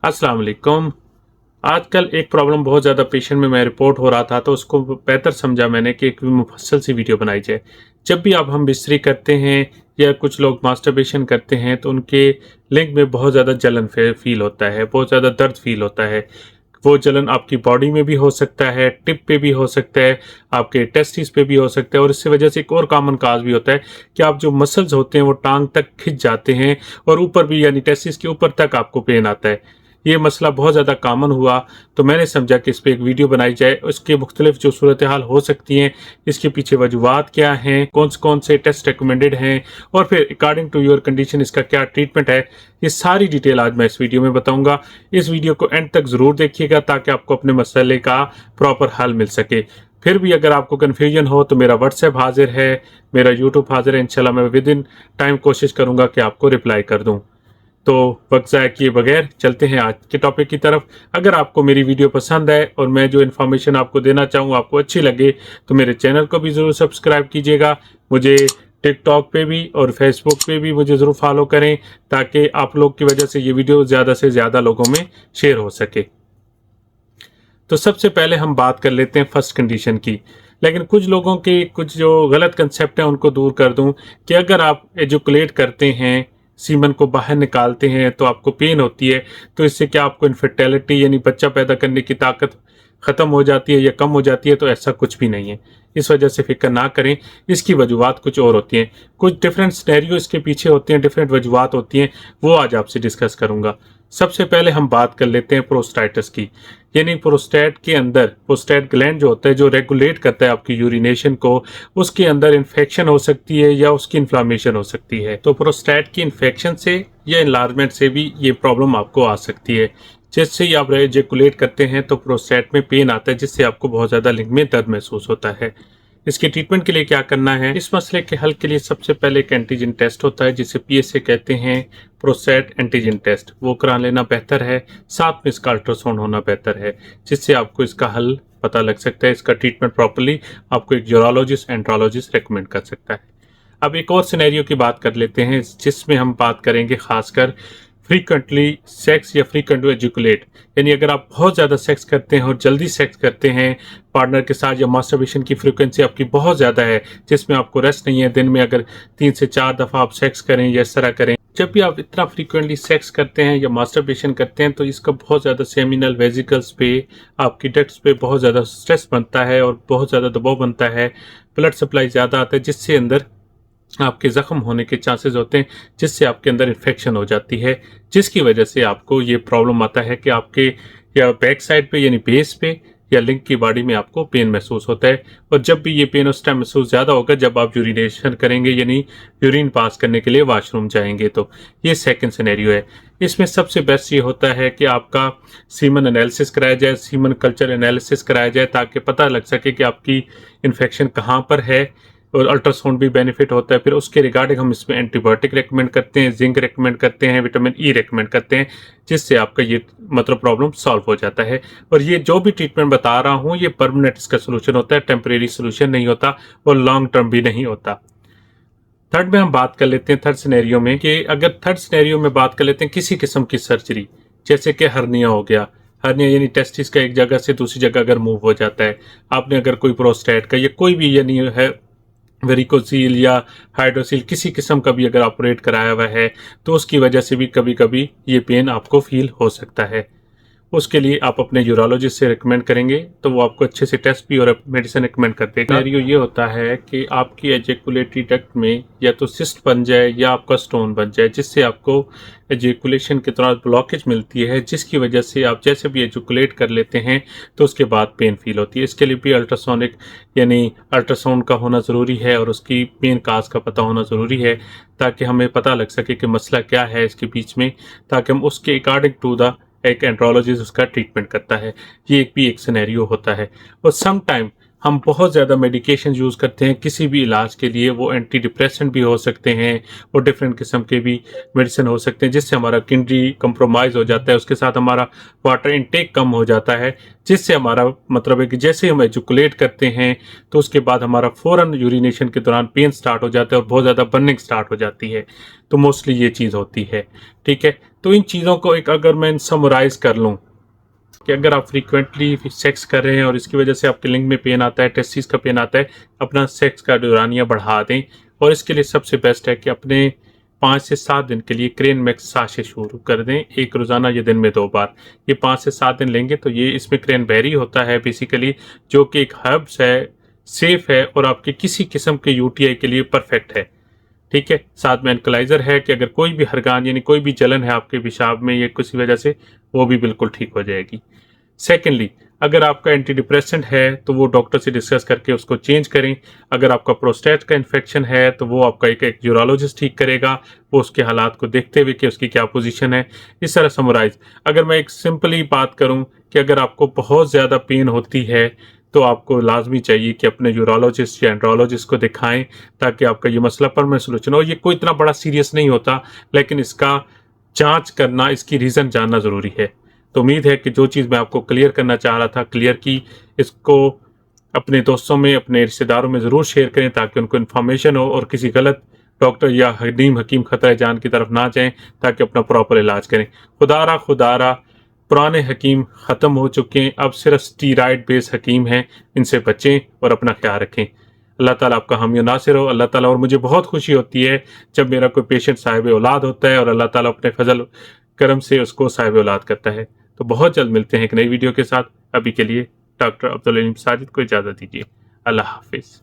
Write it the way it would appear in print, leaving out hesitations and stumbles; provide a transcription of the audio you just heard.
अस्सलाम वालेकुम। आजकल एक प्रॉब्लम बहुत ज़्यादा पेशेंट में मैं रिपोर्ट हो रहा था, तो उसको बेहतर समझा मैंने कि एक मुफस्सल सी वीडियो बनाई जाए। जब भी आप हम बिस्तरी करते हैं या कुछ लोग मास्टरबेशन करते हैं, तो उनके लिंग में बहुत ज़्यादा जलन फ़ील होता है, बहुत ज़्यादा दर्द फ़ील होता है। वो जलन आपकी बॉडी में भी हो सकता है, टिप पे भी हो सकता है, आपके टेस्टिस पे भी हो सकता है और इसकी वजह से एक और कॉमन काज़ भी होता है कि आप जो मसल्स होते हैं, वो टाँग तक खिंच जाते हैं और ऊपर भी यानी टेस्टिस के ऊपर तक आपको पेन आता है। ये मसला बहुत ज़्यादा कॉमन हुआ, तो मैंने समझा कि इस पे एक वीडियो बनाई जाए। उसके मुख्तलिफ जो सूरत हाल हो सकती हैं, इसके पीछे वजूहात क्या हैं, कौन से टेस्ट रिकमेंडेड हैं और फिर अकॉर्डिंग टू योर कंडीशन इसका क्या ट्रीटमेंट है, ये सारी डिटेल आज मैं इस वीडियो में बताऊंगा। इस वीडियो को एंड तक ज़रूर देखिएगा ताकि आपको अपने मसले का प्रॉपर हल मिल सके। फिर भी अगर आपको कन्फ्यूजन हो तो मेरा व्हाट्सएप हाजिर है, मेरा यूट्यूब हाजिर है। इंशाल्लाह मैं विद इन टाइम कोशिश करूंगा कि आपको रिप्लाई कर दूं। तो वक्त ज़ाया किए बगैर चलते हैं आज के टॉपिक की तरफ। अगर आपको मेरी वीडियो पसंद आए और मैं जो इन्फॉर्मेशन आपको देना चाहूँ आपको अच्छी लगे, तो मेरे चैनल को भी ज़रूर सब्सक्राइब कीजिएगा। मुझे टिकटॉक पे भी और फेसबुक पे भी मुझे ज़रूर फॉलो करें ताकि आप लोग की वजह से ये वीडियो ज़्यादा से ज़्यादा लोगों में शेयर हो सके। तो सबसे पहले हम बात कर लेते हैं फर्स्ट कंडीशन की। लेकिन कुछ लोगों के कुछ जो गलत कंसेप्ट हैं उनको दूर कर दूं कि अगर आप एजुकुलेट करते हैं, सीमन को बाहर निकालते हैं तो आपको पेन होती है, तो इससे क्या आपको इनफर्टिलिटी यानी बच्चा पैदा करने की ताकत ख़त्म हो जाती है या कम हो जाती है? तो ऐसा कुछ भी नहीं है। इस वजह से फ़िक्र ना करें। इसकी वजूहात कुछ और होती हैं, कुछ डिफरेंट सिनेरियो इसके पीछे होते हैं, डिफरेंट वजूहात होती हैं, वो आज आपसे डिस्कस करूँगा। सबसे पहले हम बात कर लेते हैं प्रोस्टाइटिस की। यानी प्रोस्टेट के अंदर प्रोस्टेट ग्लैंड जो होता है, जो रेगुलेट करता है आपकी यूरिनेशन को, उसके अंदर इन्फेक्शन हो सकती है या उसकी इन्फ्लामेशन हो सकती है। तो प्रोस्टेट की इन्फेक्शन से या इन्लार्जमेंट से भी ये प्रॉब्लम आपको आ सकती है। जैसे ही आप रेजिकुलेट करते हैं तो प्रोस्टेट में पेन आता है, जिससे आपको बहुत ज़्यादा लिंग में दर्द महसूस होता है। इसके ट्रीटमेंट के लिए क्या करना है? इस मसले के हल के लिए सबसे पहले एक एंटीजन टेस्ट होता है जिसे पीएसए कहते हैं, प्रोस्टेट एंटीजन टेस्ट। वो करा लेना बेहतर है, साथ में इसका अल्ट्रासाउंड होना बेहतर है, जिससे आपको इसका हल पता लग सकता है। इसका ट्रीटमेंट प्रॉपरली आपको एक यूरोलॉजिस्ट एंड्रोलॉजिस्ट रेकमेंड कर सकता है। अब एक और सिनेरियो की बात कर लेते हैं जिसमें हम बात करेंगे खासकर फ्रीक्वेंटली सेक्स या फ्रीक्वेंट एजुकुलेट। यानी अगर आप बहुत ज़्यादा सेक्स करते हैं और जल्दी सेक्स करते हैं पार्टनर के साथ, या मास्टरबेशन की फ्रीक्वेंसी आपकी बहुत ज़्यादा है जिसमें आपको रेस्ट नहीं है, दिन में अगर 3 से 4 दफ़ा आप सेक्स करें या इस तरह करें, जब भी आप इतना फ्रीक्वेंटली सेक्स करते हैं या मास्टरबेशन करते हैं तो इसका बहुत ज़्यादा सेमिनल वेजिकल्स पे, आपकी डक्ट्स पे बहुत ज़्यादा स्ट्रेस बनता है और बहुत ज़्यादा दबाव बनता है। ब्लड सप्लाई ज़्यादा आता है जिससे अंदर आपके ज़ख्म होने के चांसेस होते हैं, जिससे आपके अंदर इन्फेक्शन हो जाती है, जिसकी वजह से आपको ये प्रॉब्लम आता है कि आपके या बैक साइड पे यानी बेस पे या लिंक की बॉडी में आपको पेन महसूस होता है। और जब भी ये पेन उस टाइम महसूस ज़्यादा होगा जब आप यूरिनेशन करेंगे, यानी यूरिन पास करने के लिए वॉशरूम जाएंगे। तो ये सेकंड सिनेरियो है। इसमें सबसे बेस्ट ये होता है कि आपका सीमन एनालिसिस कराया जाए, सीमन कल्चर एनालिसिस कराया जाए, ताकि पता लग सके कि आपकी इन्फेक्शन कहाँ पर है। और अल्ट्रासाउंड भी बेनिफिट होता है। फिर उसके रिगार्डिंग हम इसमें एंटीबायोटिक रेकमेंड करते हैं, जिंक रेकमेंड करते हैं, विटामिन ई रेकमेंड करते हैं, जिससे आपका ये मतलब प्रॉब्लम सॉल्व हो जाता है। और ये जो भी ट्रीटमेंट बता रहा हूँ ये परमानेंट इसका सोल्यूशन होता है, टेम्परेरी सोल्यूशन नहीं होता और लॉन्ग टर्म भी नहीं होता। थर्ड में हम बात कर लेते हैं, थर्ड सिनेरियो में, कि अगर थर्ड सिनेरियो में बात कर लेते हैं किसी किस्म की सर्जरी, जैसे कि हर्निया हो गया। हर्निया यानी टेस्टिस का एक जगह से दूसरी जगह अगर मूव हो जाता है, आपने अगर कोई प्रोस्टेट का या कोई भी यानी है वेरिकोसील या हाइड्रोसील किसी किस्म का भी अगर ऑपरेट कराया हुआ है, तो उसकी वजह से भी कभी कभी ये पेन आपको फील हो सकता है। उसके लिए आप अपने यूरोलॉजिस्ट से रिकमेंड करेंगे तो वो आपको अच्छे से टेस्ट भी और मेडिसिन रिकमेंड कर देगा। सिनेरियो ये होता है कि आपकी एजेकुलेटरी डक्ट में या तो सिस्ट बन जाए या आपका स्टोन बन जाए, जिससे आपको एजेकुलेशन के दौरान ब्लॉकेज मिलती है, जिसकी वजह से आप जैसे भी एजुकुलेट कर लेते हैं तो उसके बाद पेन फील होती है। इसके लिए भी अल्ट्रासोनिक यानी अल्ट्रासाउंड का होना ज़रूरी है और उसकी पेन काज का पता होना ज़रूरी है, ताकि हमें पता लग सके कि मसला क्या है इसके बीच में, ताकि हम उसके अकॉर्डिंग टू द एक एंड्रोलॉजिस्ट उसका ट्रीटमेंट करता है। ये भी एक सिनेरियो होता है। और सम टाइम हम बहुत ज़्यादा मेडिकेशन यूज़ करते हैं किसी भी इलाज के लिए, वो एंटी डिप्रेसेंट भी हो सकते हैं और डिफरेंट किस्म के भी मेडिसिन हो सकते हैं, जिससे हमारा किडनी कंप्रोमाइज़ हो जाता है, उसके साथ हमारा वाटर इनटेक कम हो जाता है, जिससे हमारा मतलब है कि जैसे हम एजुकुलेट करते हैं तो उसके बाद हमारा फ़ौरन यूरिनेशन के दौरान पेन स्टार्ट हो जाता है और बहुत ज़्यादा बर्निंग स्टार्ट हो जाती है। तो मोस्टली ये चीज़ होती है। ठीक है, तो इन चीज़ों को एक अगर मैं समराइज कर लूँ कि अगर आप फ्रीक्वेंटली सेक्स कर रहे हैं और इसकी वजह से आपके लिंग में पेन आता है, टेस्टिस का पेन आता है, अपना सेक्स का दौरानिया बढ़ा दें। और इसके लिए सबसे बेस्ट है कि अपने 5 से 7 दिन के लिए क्रेन मैक्स साशे शुरू कर दें, एक रोज़ाना या दिन में 2 बार। ये 5 से 7 दिन लेंगे तो ये इसमें क्रैनबेरी होता है बेसिकली, जो कि एक हर्ब्स है, सेफ है और आपके किसी किस्म के यूटीआई के लिए परफेक्ट है। ठीक है, साथ में एनकलाइजर है कि अगर कोई भी हरगान यानी कोई भी जलन है आपके पेशाब में या किसी वजह से, वो भी बिल्कुल ठीक हो जाएगी। सेकेंडली, अगर आपका एंटी डिप्रेसेंट है तो वो डॉक्टर से डिस्कस करके उसको चेंज करें। अगर आपका प्रोस्टेट का इन्फेक्शन है तो वो आपका एक यूरोलॉजिस्ट ठीक करेगा, वो उसके हालात को देखते हुए कि उसकी क्या पोजीशन है। इस तरह समराइज, अगर मैं एक सिंपली बात करूं कि अगर आपको बहुत ज़्यादा पेन होती है तो आपको लाजमी चाहिए कि अपने यूरोलॉजिस्ट या एंड्रोलॉजिस्ट को दिखाएं, ताकि आपका ये मसला परमानेंट सोल्यूशन हो। ये कोई इतना बड़ा सीरियस नहीं होता, लेकिन इसका जांच करना, इसकी रीज़न जानना ज़रूरी है। तो उम्मीद है कि जो चीज़ मैं आपको क्लियर करना चाह रहा था क्लियर की। इसको अपने दोस्तों में, अपने रिश्तेदारों में ज़रूर शेयर करें ताकि उनको इन्फॉर्मेशन हो और किसी गलत डॉक्टर या हकीम हकीम खतरा जान की तरफ ना जाएं, ताकि अपना प्रॉपर इलाज करें। खुदारा पुराने हकीम ख़त्म हो चुके हैं, अब सिर्फ स्टीराइड बेस्ड हकीम हैं। इनसे बचें और अपना ख्याल रखें। अल्लाह ताला आपका हामी नासिर हो। अल्लाह ताला, और मुझे बहुत खुशी होती है जब मेरा कोई पेशेंट साहिब औलाद होता है और अल्लाह ताला अपने फजल करम से उसको साहिब औलाद करता है। तो बहुत जल्द मिलते हैं एक नई वीडियो के साथ। अभी के लिए डॉक्टर अब्दुल अलीम साजिद को इजाज़त दीजिए। अल्लाह हाफिज़।